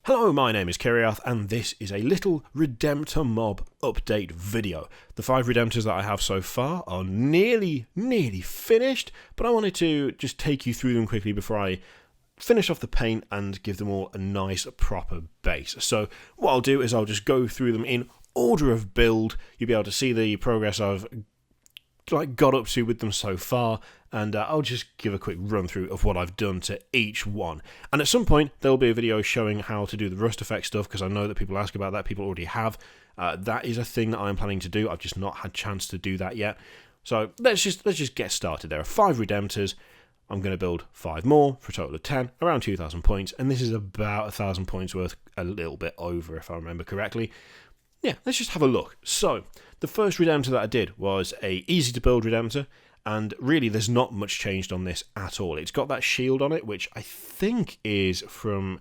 Hello, my name is Kiriath, and this is a little Redemptor mob update video. The 5 Redemptors that I have so far are nearly finished, but I wanted to just take you through them quickly before I finish off the paint and give them all a nice proper base. So what I'll do is I'll just go through them in order of build. You'll be able to see the progress I've got up to with them so far, and I'll just give a quick run through of what I've done to each one. And at some point there'll be a video showing how to do the rust effect stuff, because I know that people ask about that. People already have. That is a thing that I'm planning to do. I've just not had chance to do that yet. So let's just get started. There are 5 Redemptors. I'm going to build 5 more for a total of 10, around 2,000 points, and this is about 1,000 points worth, a little bit over if I remember correctly. Yeah, let's just have a look. So, the first Redemptor that I did was a easy to build Redemptor, and really there's not much changed on this at all. It's got that shield on it, which I think it's from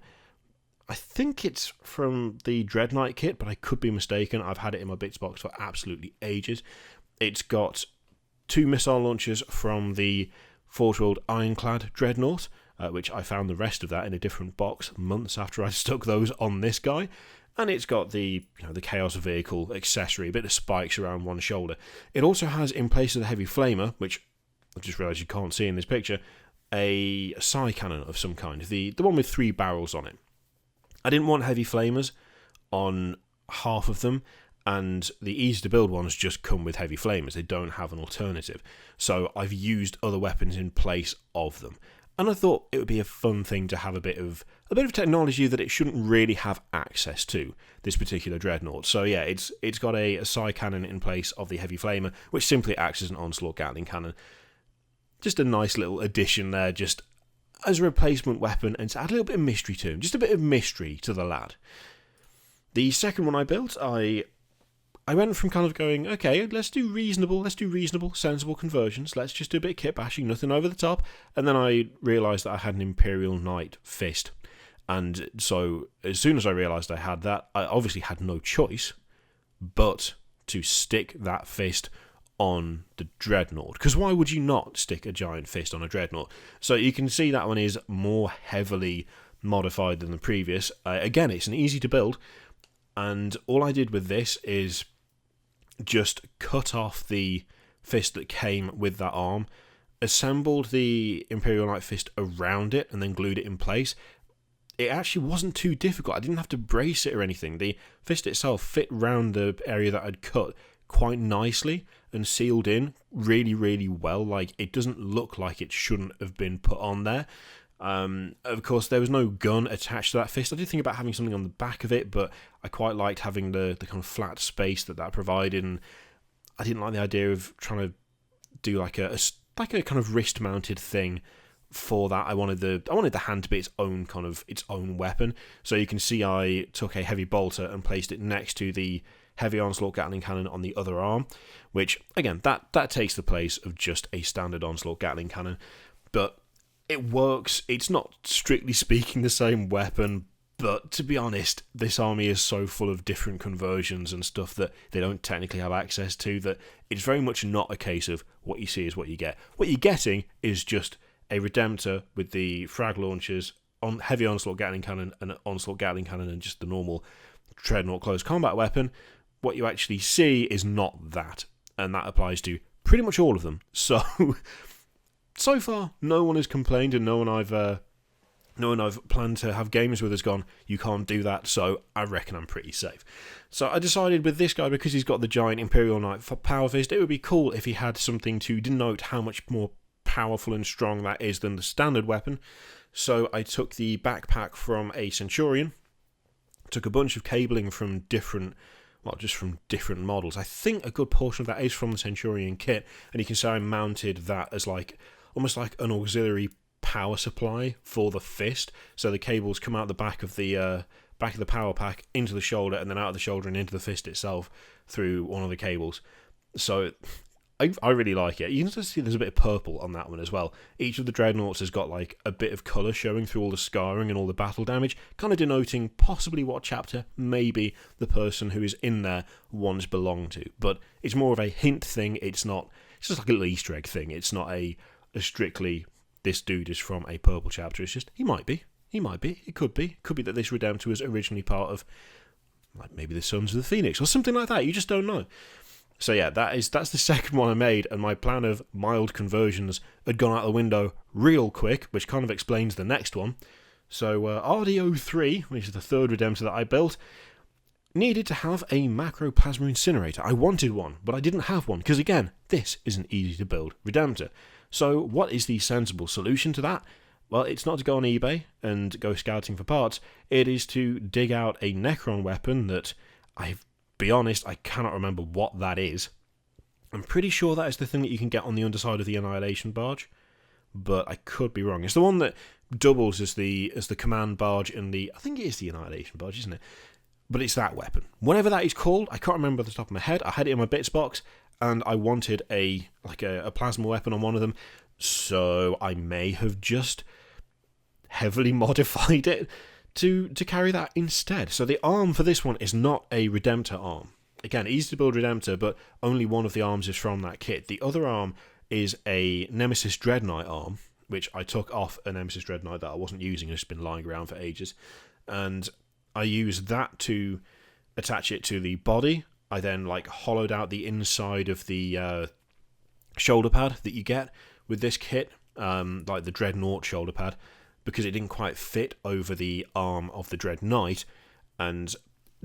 the Dreadnought kit, but I could be mistaken. I've had it in my bits box for absolutely ages. It's got 2 missile launchers from the Forge-World Ironclad Dreadnought, which I found the rest of that in a different box months after I stuck those on this guy. And it's got the Chaos Vehicle accessory, a bit of spikes around one shoulder. It also has, in place of the Heavy Flamer, which I've just realised you can't see in this picture, a Psy Cannon of some kind, the one with 3 barrels on it. I didn't want Heavy Flamers on half of them, and the easy to build ones just come with Heavy Flamers. They don't have an alternative. So I've used other weapons in place of them. And I thought it would be a fun thing to have a bit of technology that it shouldn't really have access to, this particular Dreadnought. So yeah, it's got a Psy Cannon in place of the Heavy Flamer, which simply acts as an Onslaught Gatling Cannon. Just a nice little addition there, just as a replacement weapon, and to add a little bit of mystery to him. Just a bit of mystery to the lad. The second one I built, I went from kind of going, okay, let's do reasonable, sensible conversions. Let's just do a bit of kit bashing, nothing over the top. And then I realised that I had an Imperial Knight fist. And so as soon as I realised I had that, I obviously had no choice but to stick that fist on the Dreadnought. Because why would you not stick a giant fist on a Dreadnought? So you can see that one is more heavily modified than the previous. Again, it's an easy to build. And all I did with this is just cut off the fist that came with that arm, assembled the Imperial Knight fist around it, and then glued it in place. It actually wasn't too difficult. I didn't have to brace it or anything. The fist itself fit round the area that I'd cut quite nicely and sealed in really well. Like, it doesn't look like it shouldn't have been put on there. Of course, there was no gun attached to that fist. I did think about having something on the back of it, but I quite liked having the kind of flat space that provided, and I didn't like the idea of trying to do like a kind of wrist mounted thing for that. I wanted the hand to be its own weapon. So you can see I took a heavy bolter and placed it next to the heavy onslaught Gatling cannon on the other arm, which again that takes the place of just a standard onslaught Gatling cannon, but it works. It's not strictly speaking the same weapon, but to be honest, this army is so full of different conversions and stuff that they don't technically have access to, that it's very much not a case of what you see is what you get. What you're getting is just a Redemptor with the frag launchers, on heavy onslaught Gatling cannon, and an onslaught Gatling cannon, and just the normal Dreadnought close combat weapon. What you actually see is not that, and that applies to pretty much all of them. So far, no one has complained, and no one I've planned to have games with has gone, you can't do that, so I reckon I'm pretty safe. So I decided with this guy, because he's got the giant Imperial Knight Power Fist, it would be cool if he had something to denote how much more powerful and strong that is than the standard weapon. So I took the backpack from a Centurion, took a bunch of cabling from different models. I think a good portion of that is from the Centurion kit, and you can see I mounted that as almost like an auxiliary power supply for the fist. So the cables come out the back of the power pack into the shoulder, and then out of the shoulder and into the fist itself through one of the cables. So I really like it. You can just see there's a bit of purple on that one as well. Each of the Dreadnoughts has got like a bit of colour showing through all the scarring and all the battle damage, kind of denoting possibly what chapter maybe the person who is in there once belonged to. But it's more of a hint thing. It's just like a little Easter egg thing. It's not a strictly this dude is from a purple chapter. It's just he might be. He might be. It could be. It could be that this Redemptor was originally part of, like, maybe the Sons of the Phoenix or something like that. You just don't know. So yeah, that's the second one I made, and my plan of mild conversions had gone out the window real quick, which kind of explains the next one. So RDO3, which is the third Redemptor that I built, needed to have a macro plasma incinerator. I wanted one, but I didn't have one, because again, this is an easy to build Redemptor. So what is the sensible solution to that? Well, it's not to go on eBay and go scouting for parts. It is to dig out a Necron weapon that, I've be honest, I cannot remember what that is. I'm pretty sure that is the thing that you can get on the underside of the Annihilation barge, but I could be wrong. It's the one that doubles as the command barge in the, I think it is the Annihilation barge, isn't it? But it's that weapon. Whatever that is called, I can't remember off the top of my head. I had it in my bits box, and I wanted a plasma weapon on one of them, so I may have just heavily modified it to carry that instead. So the arm for this one is not a Redemptor arm. Again, easy to build Redemptor, but only one of the arms is from that kit. The other arm is a Nemesis Dreadnought arm, which I took off a Nemesis Dreadnought that I wasn't using, it's been lying around for ages, and I used that to attach it to the body. I then hollowed out the inside of the shoulder pad that you get with this kit, like the Dreadnought shoulder pad, because it didn't quite fit over the arm of the Dreadnought, and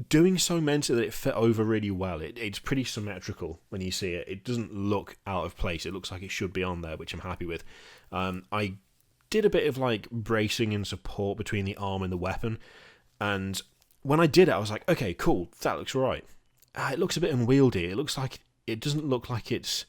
doing so meant that it fit over really well. It's pretty symmetrical when you see it. It doesn't look out of place. It looks like it should be on there, which I'm happy with. I did a bit of bracing and support between the arm and the weapon, and when I did it, I was like, okay, cool, that looks right. It looks a bit unwieldy. It doesn't look like it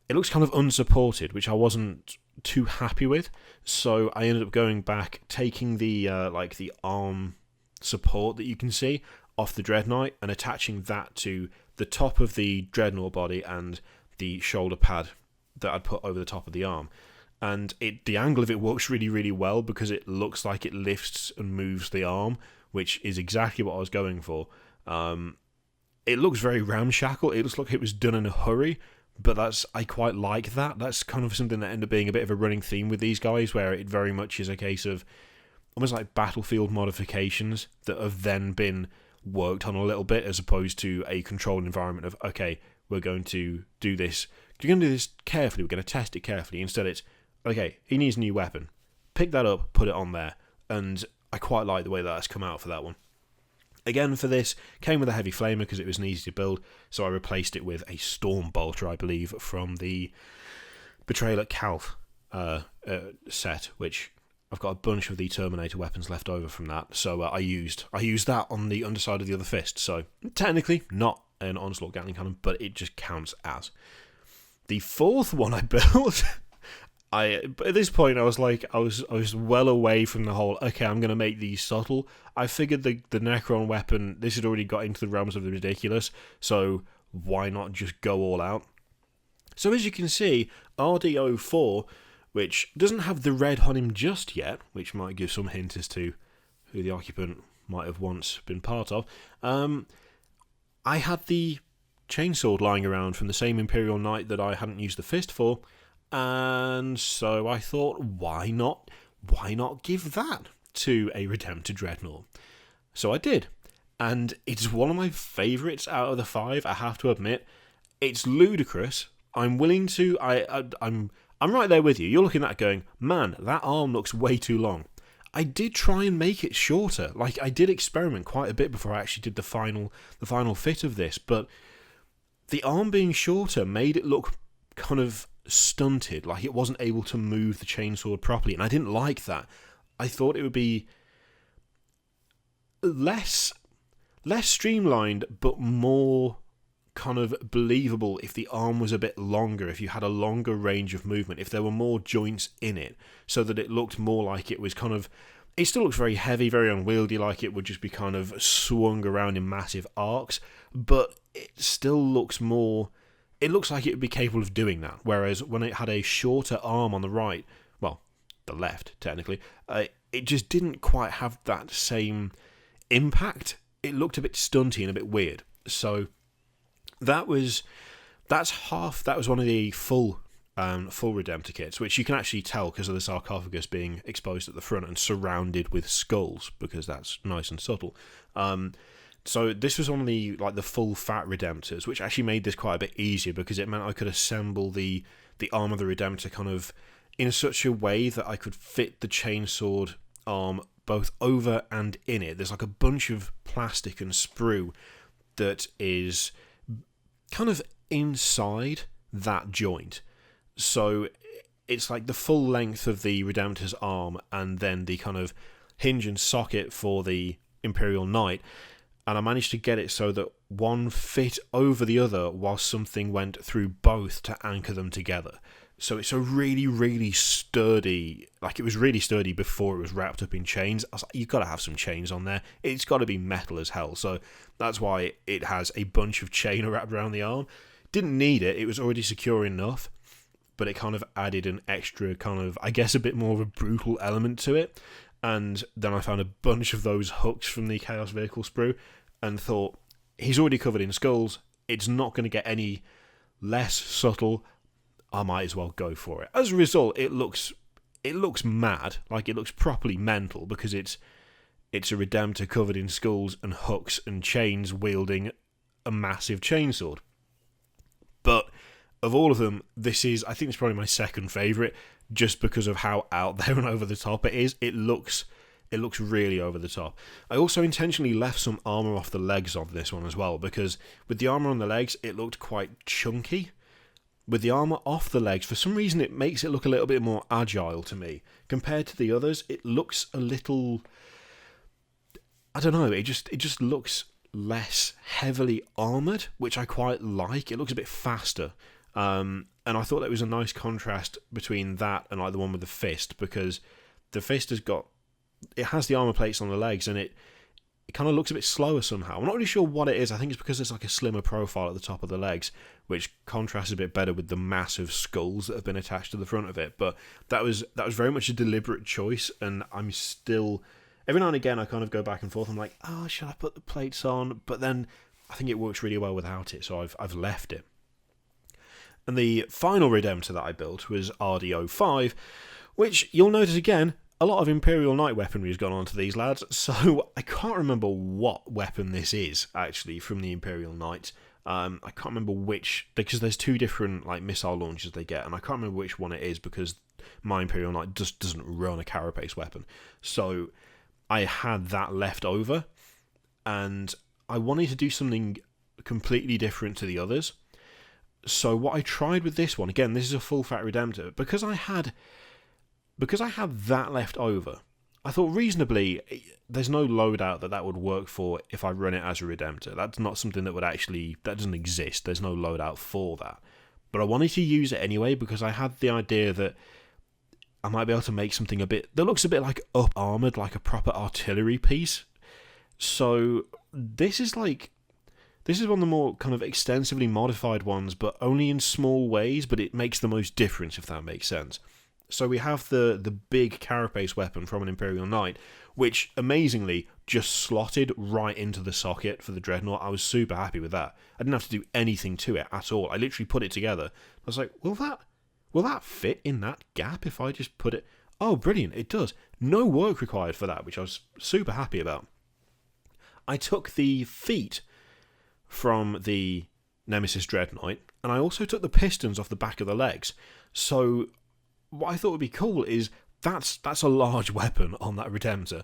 looks kind of unsupported, which I wasn't too happy with. So I ended up going back, taking the the arm support that you can see off the Dreadnought and attaching that to the top of the Dreadnought body and the shoulder pad that I'd put over the top of the arm. And the angle of it works really, really well, because it looks like it lifts and moves the arm, which is exactly what I was going for. It looks very ramshackle. It looks like it was done in a hurry, but I quite like that. That's kind of something that ended up being a bit of a running theme with these guys, where it very much is a case of almost like battlefield modifications that have then been worked on a little bit, as opposed to a controlled environment of, okay, we're going to do this. You're going to do this carefully. We're going to test it carefully. Instead, it's, okay, he needs a new weapon. Pick that up, put it on there. And I quite like the way that's come out for that one. Again, for this, came with a heavy flamer because it was an easy to build, so I replaced it with a Storm Bolter, I believe, from the Betrayal at Calth set, which I've got a bunch of the Terminator weapons left over from that, so I used that on the underside of the other fist. So technically not an Onslaught Gatling Cannon, but it just counts as. The fourth one I built, but at this point I was well away from the whole, okay, I'm going to make these subtle. I figured the Necron weapon, this had already got into the realms of the ridiculous, so why not just go all out? So as you can see, RDO4, which doesn't have the red on him just yet, which might give some hint as to who the occupant might have once been part of, I had the chainsword lying around from the same Imperial Knight that I hadn't used the fist for, and so I thought, why not give that to a Redemptor Dreadnought? So I did, and it's one of my favourites out of the 5, I have to admit. It's ludicrous. I'm willing to, I'm right there with you. You're looking at that going, man, that arm looks way too long. I did try and make it shorter. I did experiment quite a bit before I actually did the final fit of this, but the arm being shorter made it look kind of stunted, like it wasn't able to move the chainsword properly, and I didn't like that. I thought it would be less streamlined, but more kind of believable if the arm was a bit longer, if you had a longer range of movement, if there were more joints in it, so that it looked more like it was kind of, it still looks very heavy, very unwieldy, like it would just be kind of swung around in massive arcs, but it still looks more, it looks like it would be capable of doing that, whereas when it had a shorter arm on the right, well, the left, technically, it just didn't quite have that same impact. It looked a bit stunty and a bit weird. So that was one of the full full Redemptor kits, which you can actually tell because of the sarcophagus being exposed at the front and surrounded with skulls, because that's nice and subtle. So this was on the full fat Redemptors, which actually made this quite a bit easier because it meant I could assemble the arm of the Redemptor kind of in such a way that I could fit the chainsword arm both over and in it. There's like a bunch of plastic and sprue that is kind of inside that joint. So it's like the full length of the Redemptor's arm and then the kind of hinge and socket for the Imperial Knight. And I managed to get it so that one fit over the other while something went through both to anchor them together. So it's a really, really sturdy, it was really sturdy before it was wrapped up in chains. I was like, you've got to have some chains on there. It's got to be metal as hell. So that's why it has a bunch of chain wrapped around the arm. Didn't need it. It was already secure enough, but it kind of added an extra kind of, I guess, a bit more of a brutal element to it. And then I found a bunch of those hooks from the Chaos Vehicle sprue and thought, he's already covered in skulls. It's not going to get any less subtle. I might as well go for it. As a result, it looks mad, it looks properly mental, because it's a Redemptor covered in skulls and hooks and chains wielding a massive chainsword. But of all of them, I think it's probably my second favourite, just because of how out there and over the top it is. It looks really over the top. I also intentionally left some armour off the legs of this one as well, because with the armour on the legs, it looked quite chunky. With the armour off the legs, for some reason it makes it look a little bit more agile to me. Compared to the others, it looks a little, I don't know, it just looks less heavily armoured, which I quite like. It looks a bit faster. And I thought that was a nice contrast between that and the one with the fist, because the fist has the armour plates on the legs, and it kind of looks a bit slower somehow. I'm not really sure what it is. I think it's because it's a slimmer profile at the top of the legs, which contrasts a bit better with the massive skulls that have been attached to the front of it. But that was very much a deliberate choice, and I'm still, every now and again, I kind of go back and forth. I'm like, oh, should I put the plates on? But then I think it works really well without it, so I've left it. And the final Redemptor that I built was RD05, which you'll notice again, a lot of Imperial Knight weaponry has gone on to these lads, so I can't remember what weapon this is, actually, from the Imperial Knight. I can't remember which, because there's two different missile launchers they get, and I can't remember which one it is, because my Imperial Knight just doesn't run a carapace weapon. So I had that left over, and I wanted to do something completely different to the others. So what I tried with this one, again, this is a full fat Redemptor, because I had that left over, I thought reasonably, there's no loadout that would work for if I run it as a Redemptor. That's not something that doesn't exist. There's no loadout for that. But I wanted to use it anyway, because I had the idea that I might be able to make something that looks a bit like up armoured, like a proper artillery piece. So this is one of the more kind of extensively modified ones, but only in small ways, but it makes the most difference, if that makes sense. So we have the big carapace weapon from an Imperial Knight, which amazingly just slotted right into the socket for the Dreadnought. I was super happy with that. I didn't have to do anything to it at all. I literally put it together. I was like, will that fit in that gap if I just put it? Oh, brilliant, it does. No work required for that, which I was super happy about. I took the feet from the Nemesis Dreadnought, and I also took the pistons off the back of the legs. So what I thought would be cool is that's a large weapon on that Redemptor.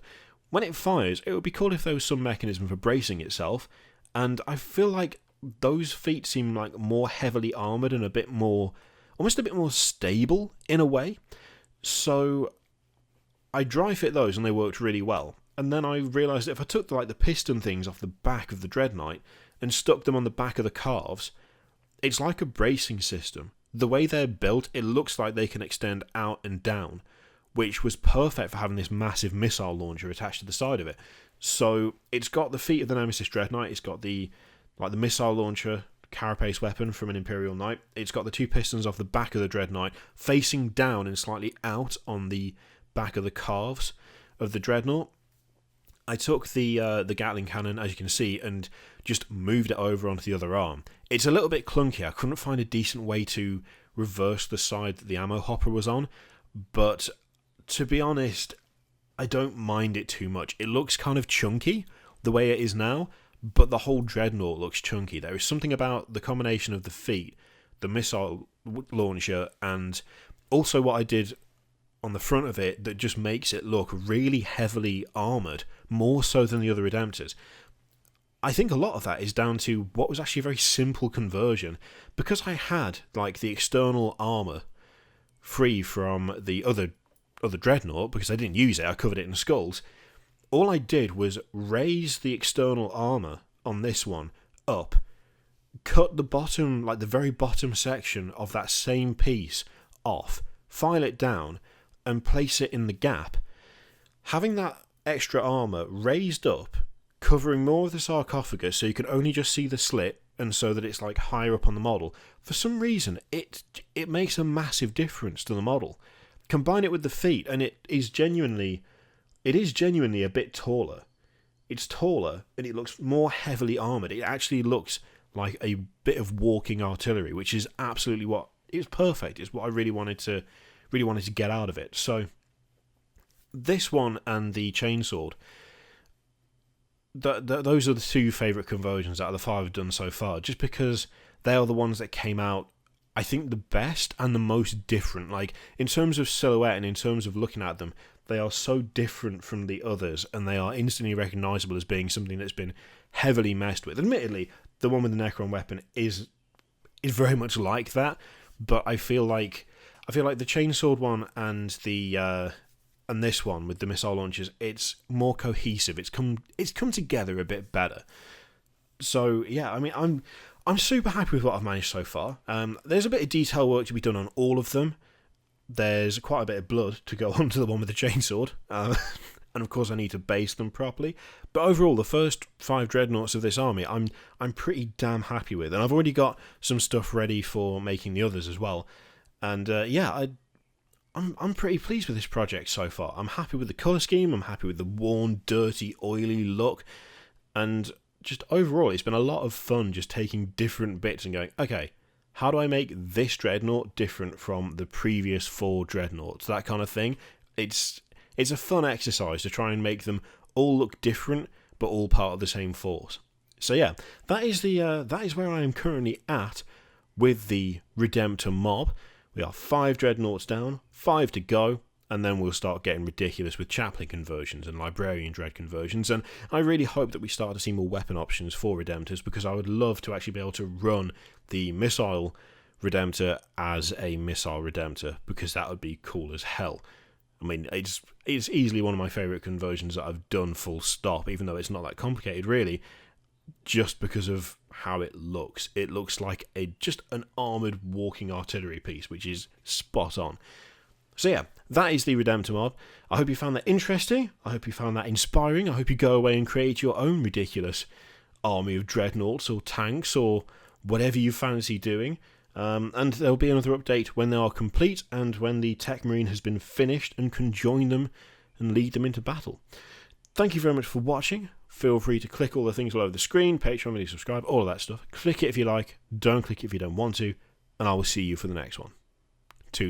When it fires, it would be cool if there was some mechanism for bracing itself, and I feel like those feet seem more heavily armoured and almost a bit more stable in a way. So I dry fit those and they worked really well. And then I realised that if I took the piston things off the back of the Dreadnought and stuck them on the back of the calves, it's like a bracing system. The way they're built, it looks like they can extend out and down, which was perfect for having this massive missile launcher attached to the side of it. So it's got the feet of the Nemesis Dreadnought, it's got the missile launcher, carapace weapon from an Imperial Knight, it's got the two pistons off the back of the Dreadnought, facing down and slightly out on the back of the calves of the Dreadnought. I took the Gatling cannon, as you can see, and just moved it over onto the other arm. It's a little bit clunky. I couldn't find a decent way to reverse the side that the ammo hopper was on, but to be honest, I don't mind it too much. It looks kind of chunky the way it is now, but the whole Dreadnought looks chunky. There is something about the combination of the feet, the missile launcher, and also what I did on the front of it that just makes it look really heavily armoured, more so than the other Redemptors. I think a lot of that is down to what was actually a very simple conversion. Because I had like the external armour free from the other Dreadnought, because I didn't use it, I covered it in skulls, all I did was raise the external armour on this one up, cut the bottom, like the very bottom section of that same piece off, file it down, and place it in the gap. Having that extra armour raised up, covering more of the sarcophagus so you can only just see the slit, and so that it's like higher up on the model, for some reason it makes a massive difference to the model. Combine it with the feet and it is genuinely a bit taller. It's taller and it looks more heavily armoured. It actually looks like a bit of walking artillery, which is absolutely what it's perfect. It's what I really wanted to get out of it. So this one and the chainsword, those are the two favourite conversions out of the 5 I've done so far, just because they are the ones that came out, I think, the best and the most different. Like, in terms of silhouette and in terms of looking at them, they are so different from the others, and they are instantly recognisable as being something that's been heavily messed with. Admittedly, the one with the Necron weapon is very much like that, but I feel like the chainsword one and the and this one with the missile launchers, it's more cohesive. It's come together a bit better. So yeah, I mean, I'm super happy with what I've managed so far. There's a bit of detail work to be done on all of them. There's quite a bit of blood to go onto the one with the chainsword, and of course I need to base them properly. But overall, the first 5 Dreadnoughts of this army, I'm pretty damn happy with, and I've already got some stuff ready for making the others as well. And yeah, I'm pretty pleased with this project so far. I'm happy with the colour scheme, I'm happy with the worn, dirty, oily look, and just overall it's been a lot of fun just taking different bits and going, okay, how do I make this Dreadnought different from the previous 4 Dreadnoughts? That kind of thing. It's a fun exercise to try and make them all look different, but all part of the same force. So yeah, that is where I am currently at with the Redemptor mob. We are 5 Dreadnoughts down, 5 to go, and then we'll start getting ridiculous with Chaplain conversions and Librarian Dread conversions, and I really hope that we start to see more weapon options for Redemptors, because I would love to actually be able to run the Missile Redemptor as a Missile Redemptor, because that would be cool as hell. I mean, it's easily one of my favourite conversions that I've done full stop, even though it's not that complicated really, just because of how it looks. It looks like just an armoured walking artillery piece, which is spot on. So yeah, that is the Redemptor mob. I hope you found that interesting. I hope you found that inspiring. I hope you go away and create your own ridiculous army of dreadnoughts or tanks or whatever you fancy doing. And there'll be another update when they are complete and when the Tech Marine has been finished and can join them and lead them into battle. Thank you very much for watching. Feel free to click all the things all over the screen, Patreon, really subscribe, all of that stuff. Click it if you like, don't click it if you don't want to, and I will see you for the next one.